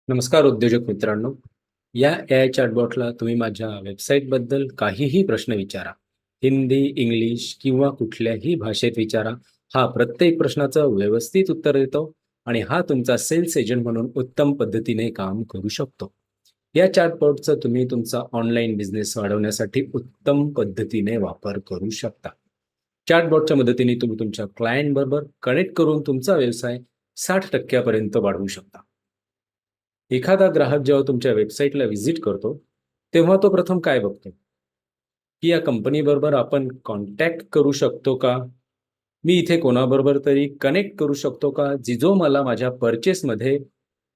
नमस्कार उद्योजक मित्रांनो. या AI चॅटबॉटला तुम्ही माझ्या वेबसाईटबद्दल काहीही प्रश्न विचारा. हिंदी, इंग्लिश किंवा कुठल्याही भाषेत विचारा. हा प्रत्येक प्रश्नाचं व्यवस्थित उत्तर देतो आणि हा तुमचा सेल्स एजंट म्हणून उत्तम पद्धतीने काम करू शकतो. या चॅटबॉटचा तुम्ही तुमचा ऑनलाईन बिझनेस वाढवण्यासाठी उत्तम पद्धतीने वापर करू शकता. चॅटबॉटच्या मदतीने तुम्ही तुमच्या क्लायंट बरोबर कनेक्ट करून तुमचा व्यवसाय 60% पर्यंत वाढवू शकता. एखादा ग्राहक जेव्हा तुमच्या वेबसाईटला व्हिजिट करतो, तेव्हा तो प्रथम काय बघतो, की या कंपनीबरोबर आपण कॉन्टॅक्ट करू शकतो का? मी इथे कोणाबरोबर तरी कनेक्ट करू शकतो का, जो मला माझ्या पर्चेसमध्ये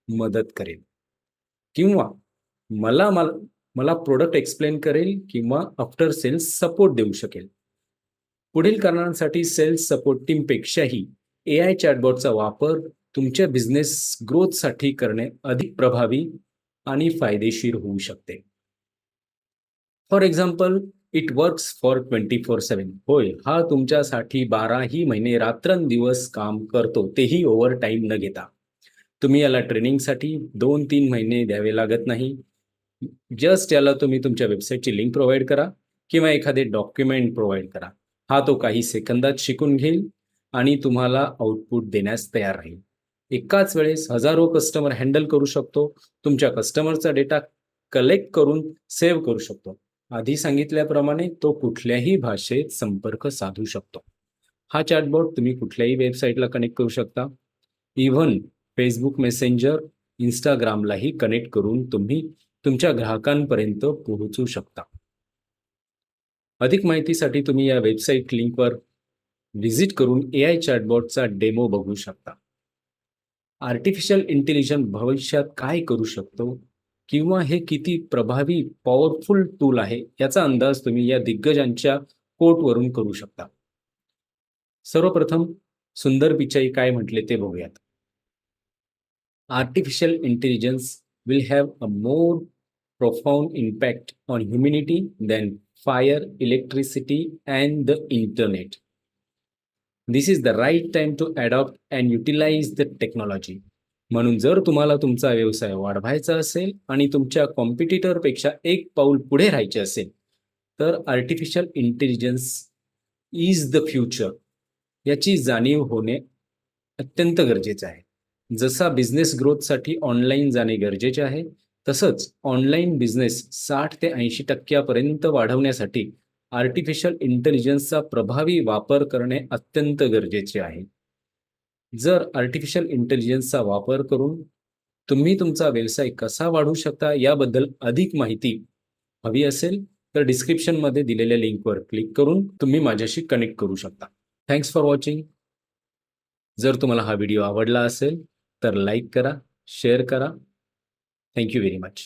मदत करेल किंवा मला मला मला प्रॉडक्ट एक्सप्लेन करेल किंवा आफ्टर सेल्स सपोर्ट देऊ शकेल. पुढील कारणांसाठी सेल्स सपोर्ट टीमपेक्षाही AI चॅटबॉटचा वापर तुमच्या बिझनेस ग्रोथसाठी करणे अधिक प्रभावी आणि फायदेशीर होऊ शकते. For example, it works for 24/7. होय, हा तुमच्यासाठी 12ही महिने रात्रंदिवस काम करतो, तेही ओव्हर टाईम न घेता. तुम्ही याला ट्रेनिंगसाठी 2-3 महिने द्यावे लागत नाही. जस्ट याला तुम्ही तुमच्या वेबसाईटची लिंक प्रोव्हाईड करा किंवा एखादे डॉक्युमेंट प्रोव्हाईड करा. हा तो काही सेकंदात शिकून घेईल आणि तुम्हाला आउटपुट देण्यास तयार राहील. एकाच वेळेस हजारो कस्टमर हँडल करू शकतो. तुमच्या कस्टमरचा डेटा कलेक्ट करून सेव्ह करू शकतो. आधी सांगितल्याप्रमाणे तो कुठल्याही भाषेत संपर्क साधू शकतो. हा चॅटबॉट तुम्ही कुठल्याही वेबसाईटला कनेक्ट करू शकता. इव्हन Facebook मेसेंजर, Instagramलाही कनेक्ट करून तुम्ही तुमच्या ग्राहकांपर्यंत पोहोचू शकता. अधिक माहितीसाठी तुम्ही या वेबसाईट लिंकवर व्हिजिट करून AI चॅटबॉटचा डेमो बघू शकता. आर्टिफिशियल इंटेलिजन्स भविष्यात काय करू शकतो किंवा हे किती प्रभावी पॉवरफुल टूल आहे याचा अंदाज तुम्ही या दिग्गजांच्या कोटवरून करू शकता. सर्वप्रथम सुंदर पिचाई काय म्हटले ते बघूयात. Artificial intelligence will have a more profound impact on humanity than fire, electricity, and the internet. This is the right time to adopt and utilize the technology. म्हणून जर तुम्हाला तुमचा व्यवसाय वाढवायचा असेल आणि तुमच्या कॉम्पिटिटरपेक्षा एक पाऊल पुढे राहायचे असेल, तर artificial intelligence is the future याची जाणीव होणे अत्यंत गरजेचं आहे. जसा बिझनेस ग्रोथसाठी ऑनलाईन जाणे गरजेचे आहे, तसंच ऑनलाईन बिझनेस 60 ते 80% पर्यंत वाढवण्यासाठी आर्टिफिशियल इंटेलिजन्सचा प्रभावी वापर करणे अत्यंत गरजेचे आहे. जर आर्टिफिशियल इंटेलिजन्सचा वापर करून तुम्ही तुमचा व्यवसाय कसा वाढवू शकता याबद्दल अधिक माहिती हवी असेल, तर डिस्क्रिप्शनमध्ये दिलेल्या लिंकवर क्लिक करून तुम्ही माझ्याशी कनेक्ट करू शकता. Thanks for watching. जर तुम्हाला हा व्हिडिओ आवडला असेल तर लाईक करा, शेअर करा. Thank you very much.